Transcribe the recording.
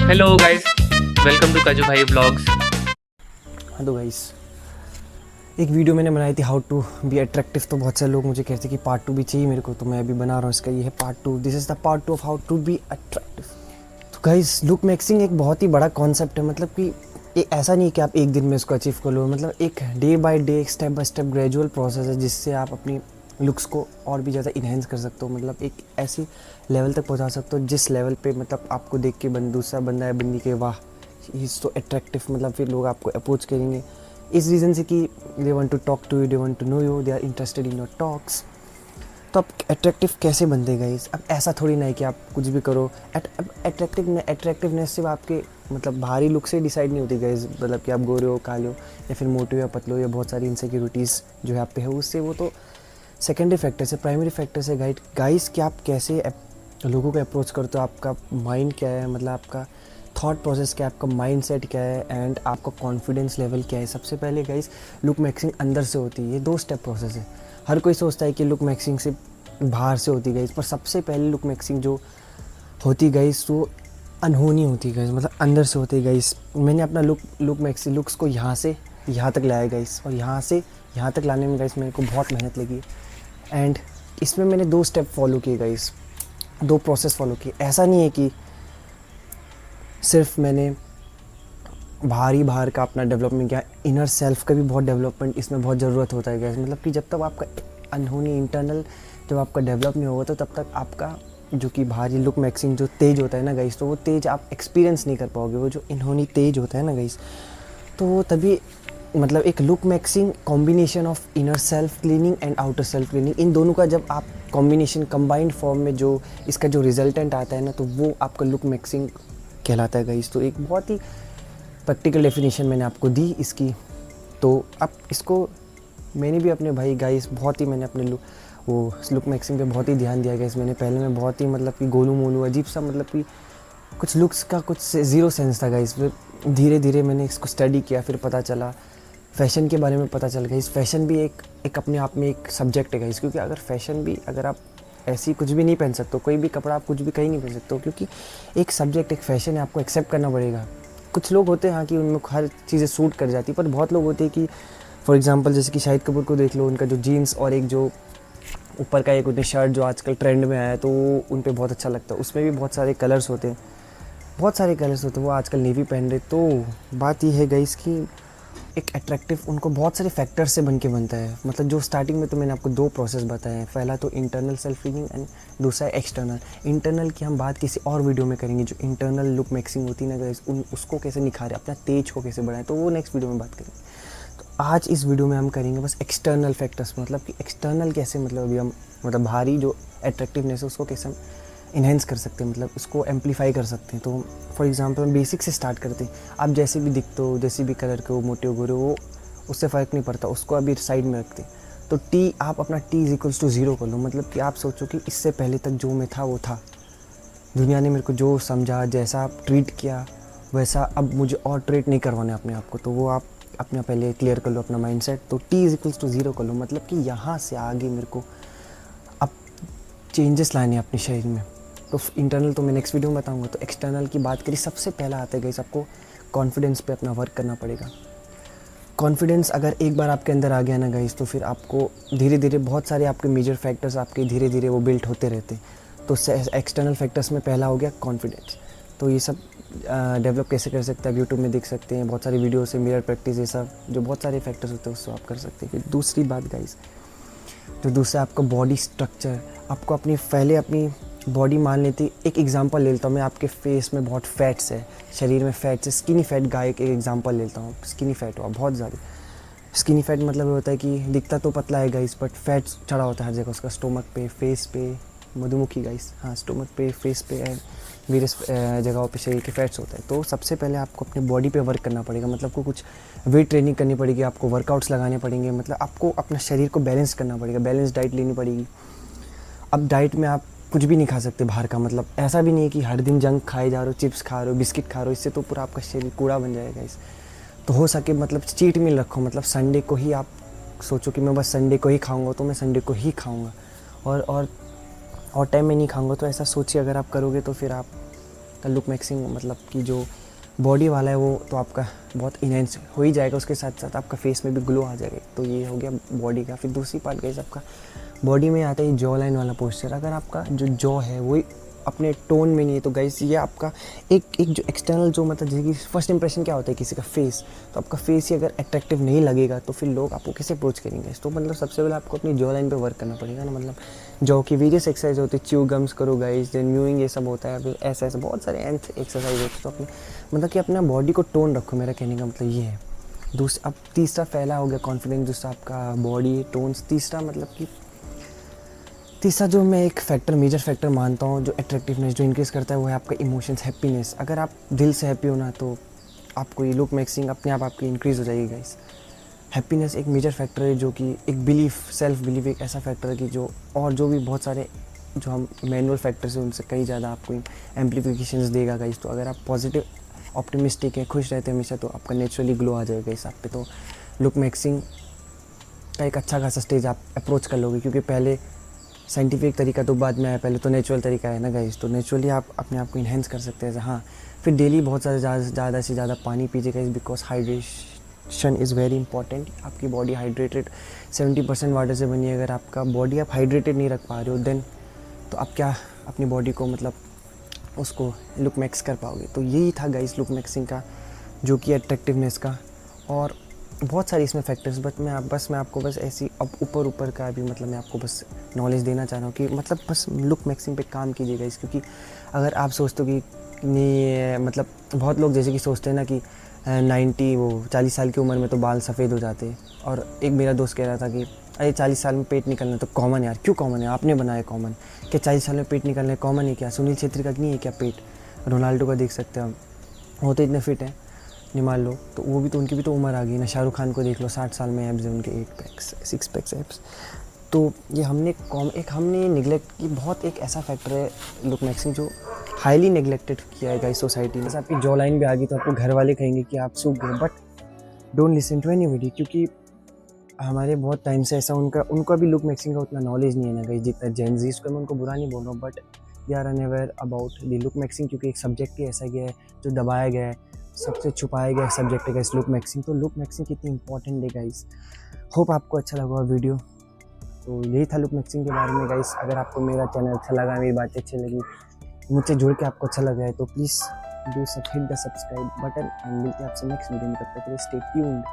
Hello guys, welcome to काजू भाई blogs. हाँ तो गाइस, एक वीडियो मैंने बनाई थी हाउ टू बी अट्रैक्टिव। तो बहुत सारे लोग मुझे कहते हैं कि पार्ट 2 भी चाहिए मेरे को, तो मैं अभी बना रहा हूँ इसका। ये है part 2। This is the part 2 of how to be attractive. तो गाइस, लुक मैक्सिंग एक बहुत ही बड़ा कॉन्सेप्ट है। मतलब कि ये ऐसा नहीं है कि आप एक दिन में इसको अचीव कर लो। मतलब एक day by day, step by step gradual process है, जिससे आप अपनी लुक्स को और भी ज़्यादा इन्हेंस कर सकते हो। मतलब एक ऐसी लेवल तक पहुँचा सकते हो जिस लेवल पे मतलब आपको देख के दूसरा बंदा या बंदी के वाह ही इज़ सो अट्रैक्टिव। मतलब फिर लोग आपको अप्रोच करेंगे इस रीज़न से कि they want to talk to you, they want to know you, they are interested in your talks. तो आप अट्रैक्टिव कैसे बनते गाइस? अब ऐसा थोड़ी ना है कि आप कुछ भी करो। अट्रैक्टिवनेस सिर्फ आपके मतलब बाहरी लुक से डिसाइड नहीं होती गाइस। मतलब कि आप गोरे हो, काले हो, या फिर मोटे हो या पतले हो, या बहुत सारी इनसिक्योरिटीज़ जो है आप पे है, उससे वो तो सेकेंडरी फैक्टर्स है। प्राइमरी फैक्टर्स है गाइस कि आप कैसे लोगों को अप्रोच करते हो, आपका माइंड क्या है, मतलब आपका थॉट प्रोसेस क्या है, आपका माइंड सेट क्या है, एंड आपका कॉन्फिडेंस लेवल क्या है। सबसे पहले गाइस, लुक मैक्सिंग अंदर से होती है। ये 2 स्टेप प्रोसेस है। हर कोई सोचता है कि लुक मैक्सिंग से बाहर से होती गाइस, पर सबसे पहले लुक मैक्सिंग जो होती गाइस वो अनहोनी होती गाइस, मतलब अंदर से होती गाइस। मैंने अपना लुक मैक्सिंग लुक्स को यहाँ से यहाँ तक लाया गाइस, और यहाँ से यहाँ तक लाने में गाइस मेरे को बहुत मेहनत लगी। एंड इसमें मैंने 2 स्टेप फॉलो किए गाइस, 2 प्रोसेस फॉलो किए। ऐसा नहीं है कि सिर्फ मैंने बाहर का अपना डेवलपमेंट किया, इनर सेल्फ का भी बहुत डेवलपमेंट इसमें बहुत ज़रूरत होता है गाइस। मतलब कि जब तक आपका अनहोनी इंटरनल जब आपका डेवलप नहीं होगा, तो तब तक आपका जो कि बाहरी लुक मैक्सिंग जो तेज होता है ना गाइस, तो वो तेज आप एक्सपीरियंस नहीं कर पाओगे। वो जो इनहोनी तेज होता है ना गाइस, तो वो तभी मतलब एक look maxing combination of inner self cleaning and outer self cleaning, इन दोनों का जब आप कॉम्बिनेशन कंबाइंड फॉर्म में जो इसका जो रिजल्टेंट आता है ना, तो वो आपका लुक मैक्सिंग कहलाता है गाइस। तो एक बहुत ही प्रैक्टिकल डेफिनेशन मैंने आपको दी इसकी। तो अब इसको मैंने भी अपने भाई गाइस बहुत ही मैंने अपने लुक मैक्सिंग पे बहुत ही ध्यान दिया गाइस। मैंने पहले में बहुत ही मतलब कि गोलू मोलू अजीब सा, मतलब कि कुछ लुक्स का कुछ ज़ीरो सेंस था गाइस। फिर धीरे धीरे मैंने इसको स्टडी किया, फिर पता चला फ़ैशन के बारे में पता चल गया। इस फ़ैशन भी एक अपने आप में एक सब्जेक्ट है गाइस, क्योंकि अगर फ़ैशन भी अगर आप ऐसी कुछ भी नहीं पहन सकते हो, कोई भी कपड़ा आप कुछ भी कहीं नहीं पहन सकते हो, क्योंकि एक सब्जेक्ट एक फ़ैशन है, आपको एक्सेप्ट करना पड़ेगा। कुछ लोग होते हैं हाँ कि उनमें हर चीज़ें सूट कर जाती है, पर बहुत लोग होते हैं कि फॉर एग्जांपल जैसे कि शाहिद कपूर को देख लो, उनका जो जीन्स और एक जो ऊपर का एक उनकी शर्ट जो आजकल ट्रेंड में आया है, तो उन पर बहुत अच्छा लगता है। उसमें भी बहुत सारे कलर्स होते हैं, बहुत सारे कलर्स होते हैं। वो आजकल नेवी पहन रहे। तो बात ये है गाइस कि एक अट्रैक्टिव उनको बहुत सारे फैक्टर्स से बन के बनता है। मतलब जो स्टार्टिंग में तो मैंने आपको 2 प्रोसेस बताए हैं। पहला तो इंटरनल सेल्फ क्लीनिंग एंड दूसरा एक्सटर्नल। इंटरनल की हम बात किसी और वीडियो में करेंगे। जो इंटरनल लुक मैक्सिंग होती है ना गाइस, उसको कैसे निखारें, अपना तेज को कैसे बढ़ाएं, तो वो नेक्स्ट वीडियो में बात करेंगे। तो आज इस वीडियो में हम करेंगे बस एक्सटर्नल फैक्टर्स। मतलब कि एक्सटर्नल कैसे, मतलब अभी हम मतलब बाहरी जो अट्रैक्टिवनेस है उसको कैसे हम इन्हेंस कर सकते हैं, मतलब उसको एम्पलीफाई कर सकते हैं। तो फॉर एग्जांपल हम बेसिक से स्टार्ट करते हैं। आप जैसे भी दिखते हो, जैसे भी कलर के हो, मोटे हो गोरे हो, उससे फ़र्क नहीं पड़ता, उसको अभी साइड में रखते हैं। तो टी आप अपना टी इज इक्वल्स टू 0 कर लो। मतलब कि आप सोचो कि इससे पहले तक जो मैं था वो था, दुनिया ने मेरे को जो समझा, जैसा आप ट्रीट किया, वैसा अब मुझे और ट्रीट नहीं करवाना है अपने आप को। तो वो आप अपना पहले क्लियर कर लो अपना माइंडसेट। तो टी इज इक्वल्स टू 0 कर लो। मतलब कि यहाँ से आगे मेरे को अब चेंजेस लाने हैं अपने शरीर में। तो इंटरनल तो मैं नेक्स्ट वीडियो में बताऊंगा। तो एक्सटर्नल की बात करी, सबसे पहला आता है गाइस, आपको कॉन्फिडेंस पे अपना वर्क करना पड़ेगा। कॉन्फिडेंस अगर एक बार आपके अंदर आ गया ना गाइस, तो फिर आपको धीरे धीरे बहुत सारे आपके मेजर फैक्टर्स आपके धीरे धीरे वो बिल्ट होते रहते हैं। तो एक्सटर्नल फैक्टर्स में पहला हो गया कॉन्फिडेंस। तो ये सब डेवलप कैसे कर सकते हैं, आप यूट्यूब में देख सकते हैं, बहुत सारी वीडियो से मिरर प्रैक्टिस, ये सब जो बहुत सारे फैक्टर्स होते हैं उसको आप कर सकते हैं। फिर दूसरी बात गाइस, तो दूसरा आपका बॉडी स्ट्रक्चर। आपको अपनी पहले अपनी बॉडी मान लेती। एक एग्जांपल ले लेता हूँ मैं, आपके फेस में बहुत फैट्स है, शरीर में फैट्स है, स्किनी फैट गाय के एग्जांपल लेता हूँ। स्किनी फैट हुआ बहुत ज़्यादा। स्किनी फैट मतलब ये होता है कि दिखता तो पतला है गाइस, बट फैट्स चढ़ा होता है हर जगह उसका, स्टोमक पे, फेस पे, मधुमक्खी गाइस, हाँ स्टोमक पे, फेस पे एंड वेरियस जगहों पे शरीर के फैट्स होता है। तो सबसे पहले आपको अपनी बॉडी पे वर्क करना पड़ेगा। मतलब को कुछ वेट ट्रेनिंग करनी पड़ेगी, आपको वर्कआउट्स लगाने पड़ेंगे। मतलब आपको अपना शरीर को बैलेंस करना पड़ेगा, बैलेंस डाइट लेनी पड़ेगी। अब डाइट में आप कुछ भी नहीं खा सकते बाहर का। मतलब ऐसा भी नहीं है कि हर दिन जंक खाए जा रहे हो, चिप्स खा रहे हो, बिस्किट खा रहे हो, इससे तो पूरा आपका शरीर कूड़ा बन जाएगा। इस तो हो सके मतलब चीट मील रखो। मतलब संडे को ही आप सोचो कि मैं बस संडे को ही खाऊंगा, तो मैं संडे को ही खाऊंगा और टाइम में नहीं खाऊंगा। तो ऐसा सोचिए, अगर आप करोगे तो फिर आप का लुक मैक्सिंग मतलब कि जो बॉडी वाला है वो तो आपका बहुत इनहेंस हो ही जाएगा, उसके साथ साथ आपका फेस में भी ग्लो आ जाएगा। तो ये हो गया बॉडी का। फिर दूसरी पार्ट गाइस आपका बॉडी में आता है जॉ लाइन वाला पोस्चर। अगर आपका जो जॉ है वही अपने टोन में नहीं है तो गाइस ये आपका एक जो एक्सटर्नल जो मतलब जैसे कि फर्स्ट इंप्रेशन क्या होता है किसी का फेस, तो आपका फेस ही अगर अट्रैक्टिव नहीं लगेगा तो फिर लोग आपको कैसे अप्रोच करेंगे। तो मतलब सबसे पहले आपको अपनी जॉ लाइन पे वर्क करना पड़ेगा ना, मतलब जॉ की वेरियस एक्सरसाइज होती है, च्यू गम्स करो गाइस, देन म्यूइंग ये सब होता है, फिर ऐसा ऐसा बहुत सारे एंथ एक्सरसाइज होते हैं। तो अपने मतलब कि अपना बॉडी को टोन रखो, मेरा कहने का मतलब ये है। अब तीसरा फैला हो गया कॉन्फिडेंस, दूसरा आपका बॉडी टोन्स, तीसरा मतलब कि तीसरा जो मैं एक फैक्टर मेजर फैक्टर मानता हूँ जो अट्रैक्टिवनेस जो इंक्रीज़ करता है वो है आपका इमोशंस, हैप्पीनेस। अगर आप दिल से हैप्पी होना तो आपको ये लुक मैक्सिंग अपने आप आपकी इंक्रीज़ हो जाएगी गाइस। हैप्पीनेस एक मेजर फैक्टर है जो कि एक बिलीफ, सेल्फ बिलीफ एक ऐसा फैक्टर है कि जो और जो भी बहुत सारे जो हम मैनुअल फैक्टर्स हैं उनसे कई ज़्यादा आपको एम्पलीफिकेशंस देगा गाइस। तो अगर आप पॉजिटिव ऑप्टिमिस्टिक है, खुश रहते हैं हमेशा, तो आपका नेचुरली ग्लो आ जाएगा इस आप पे। तो लुक मैक्सिंग का एक अच्छा खासा स्टेज आप अप्रोच कर लोगे, क्योंकि पहले साइंटिफिक तरीका तो बाद में आया, पहले तो नेचुरल तरीका है ना गाइस। तो नेचुरली आप अपने आप को इन्हेंस कर सकते हैं। हाँ, फिर डेली बहुत ज़्यादा से ज़्यादा पानी पीजिए guys, because hydration is very important. आपकी बॉडी हाइड्रेटेड 70% वाटर से बनी है। अगर आपका बॉडी आप हाइड्रेटेड नहीं रख पा रहे हो देन तो आप क्या अपनी बॉडी को मतलब उसको लुक मैक्स कर पाओगे। तो यही था गाइस लुक मैक्सिंग का जो कि अट्रैक्टिवनेस का, और बहुत सारे इसमें फैक्टर्स, बट मैं आपको बस ऐसी अब ऊपर का भी मतलब मैं आपको बस नॉलेज देना चाह रहा हूँ कि मतलब बस लुक मैक्सिंग पे काम कीजिएगा इस, क्योंकि अगर आप सोचते हो कि नहीं मतलब बहुत लोग जैसे कि सोचते हैं ना कि 40 साल की उम्र में तो बाल सफ़ेद हो जाते हैं। और एक मेरा दोस्त कह रहा था कि अरे 40 साल में पेट निकलना तो कॉमन है यार। क्यों कॉमन है? आपने बनाया कॉमन। क्या 40 साल में पेट निकलना कॉमन है क्या? सुनील छेत्री का नहीं है क्या पेट? रोनाल्डो का देख सकते हैं हम, वो तो इतने फिट हैं, नहीं मान लो, तो वो भी तो उनकी भी तो उम्र आ गई ना। शाहरुख खान को देख लो, 60 साल में एब्स हैं उनके, 8 पैक्स 6 पैक्स एब्स। तो ये हमने निगलेक्ट की बहुत एक ऐसा फैक्टर है लुक मैक्सिंग जो हाईली नेगलेक्टेड किया है गाइस सोसाइटी में। जैसे आपकी जॉ लाइन भी आ गई तो आपको घर वाले कहेंगे कि आप सूख गए, but don't listen to anybody, क्योंकि हमारे बहुत टाइम से ऐसा उनका भी लुक मैक्सिंग का उतना नॉलेज नहीं है ना गाइस जितना जेन ज़ी। इसको मैं उनको बुरा नहीं बोल रहा हूँ, but they are unaware about the look maxing, क्योंकि एक सब्जेक्ट ही ऐसा गया है जो दबाया गया है, सबसे छुपाया गया सब्जेक्ट है गाइस लुक मैक्सिंग। तो लुक मैक्सिंग कितनी इंपॉर्टेंट है गाइस। होप आपको अच्छा लगा वीडियो। तो यही था लुक मैक्सिंग के बारे में गाइस। अगर आपको मेरा चैनल अच्छा लगा, मेरी बातें अच्छी लगी, मुझसे जुड़ के आपको अच्छा लगा है तो please hit the subscribe button, and मिलते हैं आपसे नेक्स्ट वीडियो में। तब तक के लिए स्टे ट्यून्ड।